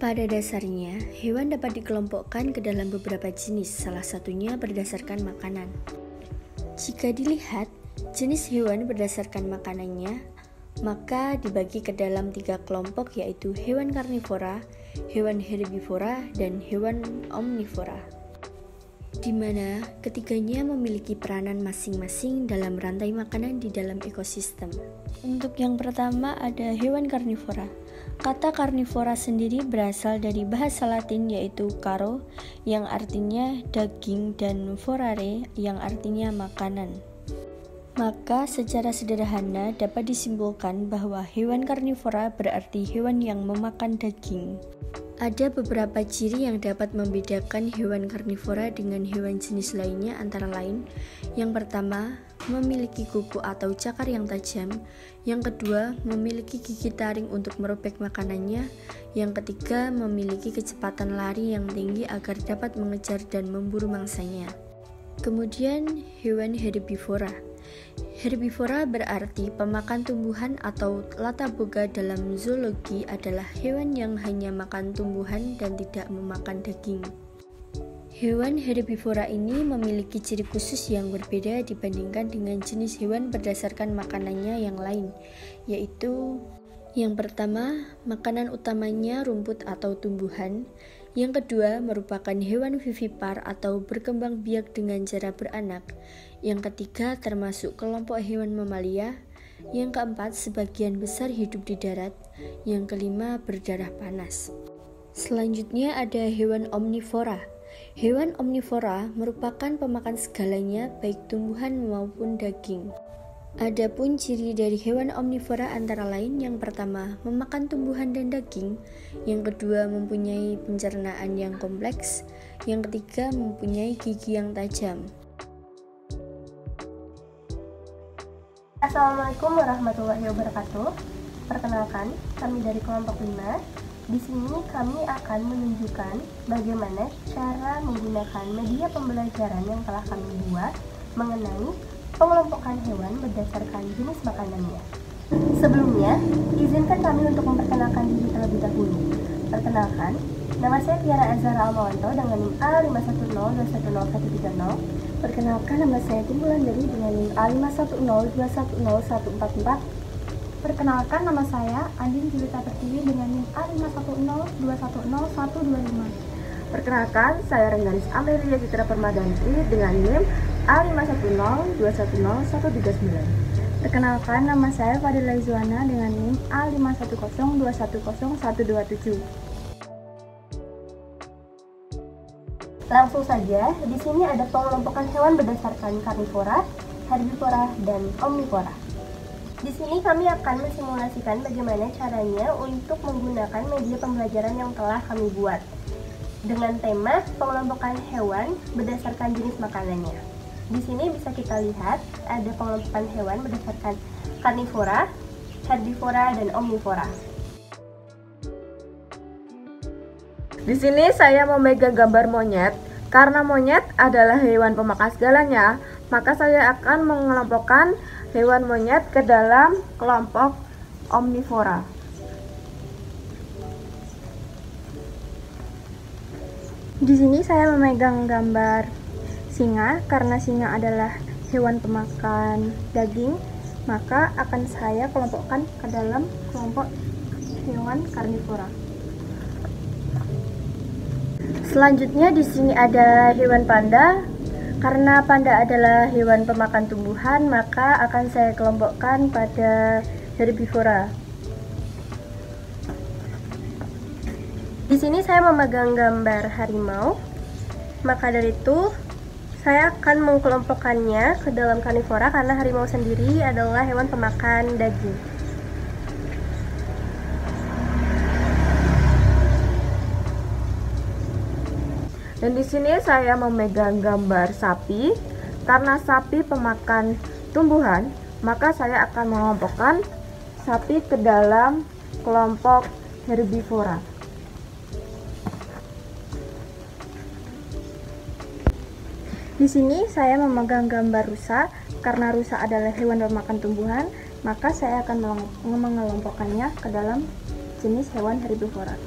Pada dasarnya, hewan dapat dikelompokkan ke dalam beberapa jenis, salah satunya berdasarkan makanan. Jika dilihat jenis hewan berdasarkan makanannya, maka dibagi ke dalam 3 kelompok, yaitu hewan karnivora, hewan herbivora, dan hewan omnivora, di mana ketiganya memiliki peranan masing-masing dalam rantai makanan di dalam ekosistem. Untuk yang pertama ada hewan karnivora. Kata karnivora sendiri berasal dari bahasa Latin yaitu caro yang artinya daging dan vorare yang artinya makanan. Maka secara sederhana dapat disimpulkan bahwa hewan karnivora berarti hewan yang memakan daging. Ada beberapa ciri yang dapat membedakan hewan karnivora dengan hewan jenis lainnya, antara lain: yang pertama, memiliki kuku atau cakar yang tajam; yang kedua, memiliki gigi taring untuk merobek makanannya; yang ketiga, memiliki kecepatan lari yang tinggi agar dapat mengejar dan memburu mangsanya. Kemudian hewan herbivora. Herbivora berarti pemakan tumbuhan atau lataboga dalam zoologi adalah hewan yang hanya makan tumbuhan dan tidak memakan daging. Hewan herbivora ini memiliki ciri khusus yang berbeda dibandingkan dengan jenis hewan berdasarkan makanannya yang lain, yaitu yang pertama, makanan utamanya rumput atau tumbuhan; yang kedua, merupakan hewan vivipar atau berkembang biak dengan cara beranak; yang ketiga, termasuk kelompok hewan mamalia; yang keempat, sebagian besar hidup di darat; yang kelima, berdarah panas. Selanjutnya ada hewan omnivora. Hewan omnivora merupakan pemakan segalanya, baik tumbuhan maupun daging. Adapun ciri dari hewan omnivora antara lain: yang pertama, memakan tumbuhan dan daging; yang kedua, mempunyai pencernaan yang kompleks; yang ketiga, mempunyai gigi yang tajam. Assalamualaikum warahmatullahi wabarakatuh. Perkenalkan, kami dari kelompok 5. Di sini kami akan menunjukkan bagaimana cara menggunakan media pembelajaran yang telah kami buat mengenai pengelompokan hewan berdasarkan jenis makanannya. Sebelumnya, izinkan kami untuk memperkenalkan diri terlebih dahulu. Perkenalkan, nama saya Tiara Azhara Almawanto dengan NIM A510210130. Perkenalkan, nama saya Timbulan Dari dengan NIM A510210144. Perkenalkan, nama saya Andin Julita Pertiwi dengan NIM A510210125. Perkenalkan, saya Rengganis Amelia Citra Permadanti dengan NIM A510210139. Perkenalkan, nama saya Fadila Izwana dengan NIM A510210127. Langsung saja, di sini ada pengelompokan hewan berdasarkan karnivora, herbivora, dan omnivora. Di sini kami akan mensimulasikan bagaimana caranya untuk menggunakan media pembelajaran yang telah kami buat dengan tema pengelompokan hewan berdasarkan jenis makanannya. Di sini bisa kita lihat ada pengelompokan hewan berdasarkan karnivora, herbivora, dan omnivora. Di sini saya memegang gambar monyet. Karena monyet adalah hewan pemakan segalanya, maka saya akan mengelompokkan hewan monyet ke dalam kelompok omnivora. Di sini saya memegang gambar singa. Karena singa adalah hewan pemakan daging, maka akan saya kelompokkan ke dalam kelompok hewan karnivora. Selanjutnya di sini ada hewan panda. Karena panda adalah hewan pemakan tumbuhan, maka akan saya kelompokkan pada herbivora. Di sini saya memegang gambar harimau. Maka dari itu saya akan mengkelompokkannya ke dalam karnivora karena harimau sendiri adalah hewan pemakan daging. Dan di sini saya memegang gambar sapi. Karena sapi pemakan tumbuhan, maka saya akan mengelompokkan sapi ke dalam kelompok herbivora. Di sini saya memegang gambar rusa. Karena rusa adalah hewan pemakan tumbuhan, maka saya akan mengelompokkannya ke dalam jenis hewan herbivora.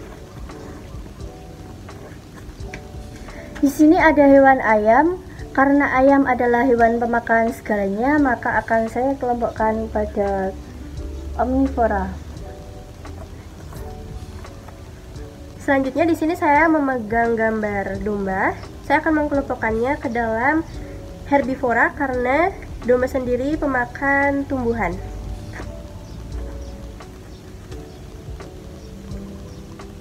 Di sini ada hewan ayam. Karena ayam adalah hewan pemakan segalanya, maka akan saya kelompokkan pada omnivora. Selanjutnya di sini saya memegang gambar domba. Saya akan mengelompokkannya ke dalam herbivora karena domba sendiri pemakan tumbuhan.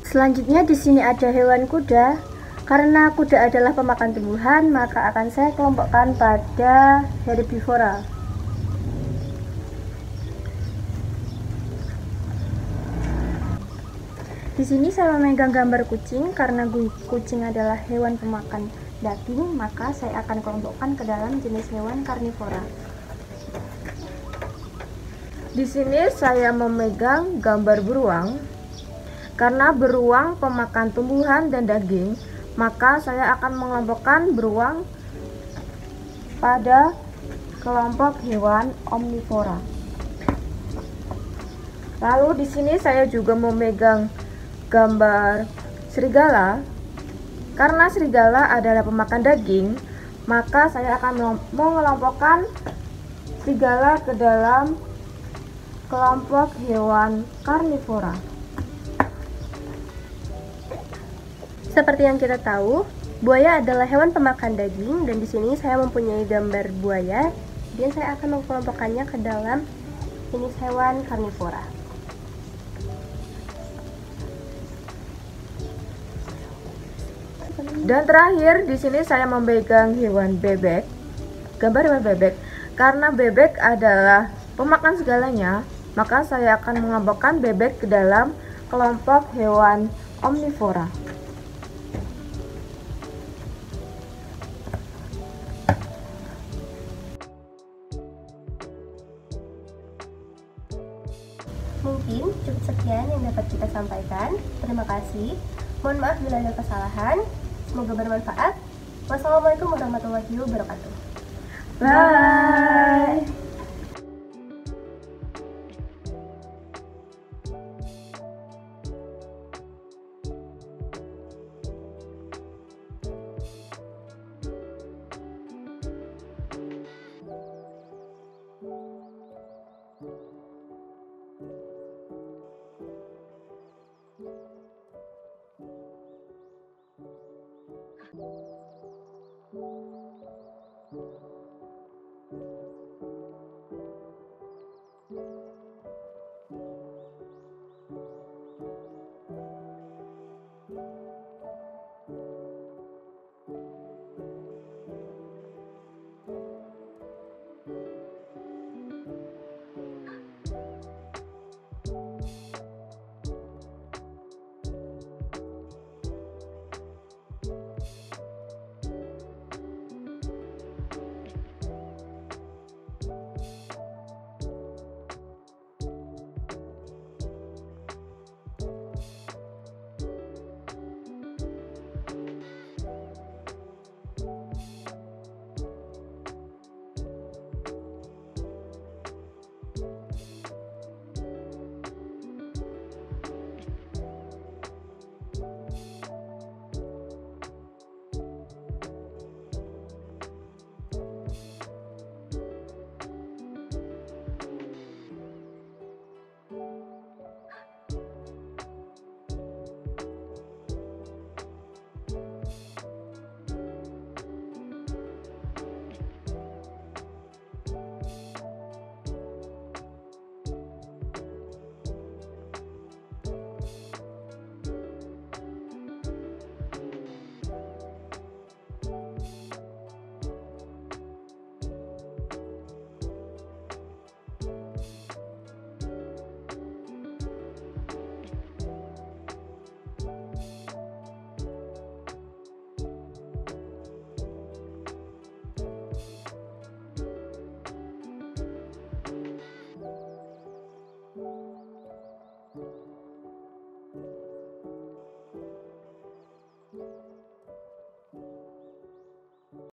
Selanjutnya di sini ada hewan kuda. Karena kuda adalah pemakan tumbuhan, maka akan saya kelompokkan pada herbivora. Di sini saya memegang gambar kucing. Karena kucing adalah hewan pemakan daging, maka saya akan kelompokkan ke dalam jenis hewan karnivora. Di sini saya memegang gambar beruang. Karena beruang pemakan tumbuhan dan daging, maka saya akan mengelompokkan beruang pada kelompok hewan omnivora. Lalu di sini saya juga memegang gambar serigala. Karena serigala adalah pemakan daging, maka saya akan mengelompokkan serigala ke dalam kelompok hewan karnivora. Seperti yang kita tahu, buaya adalah hewan pemakan daging dan di sini saya mempunyai gambar buaya dan saya akan mengelompokkannya ke dalam jenis hewan karnivora. Dan terakhir di sini saya memegang hewan bebek. Gambar hewan bebek. Karena bebek adalah pemakan segalanya, maka saya akan mengelompokkan bebek ke dalam kelompok hewan omnivora. Mungkin cukup sekian yang dapat kita sampaikan. Terima kasih. Mohon maaf bila ada kesalahan. Semoga bermanfaat. Wassalamualaikum warahmatullahi wabarakatuh. Bye. Thank you.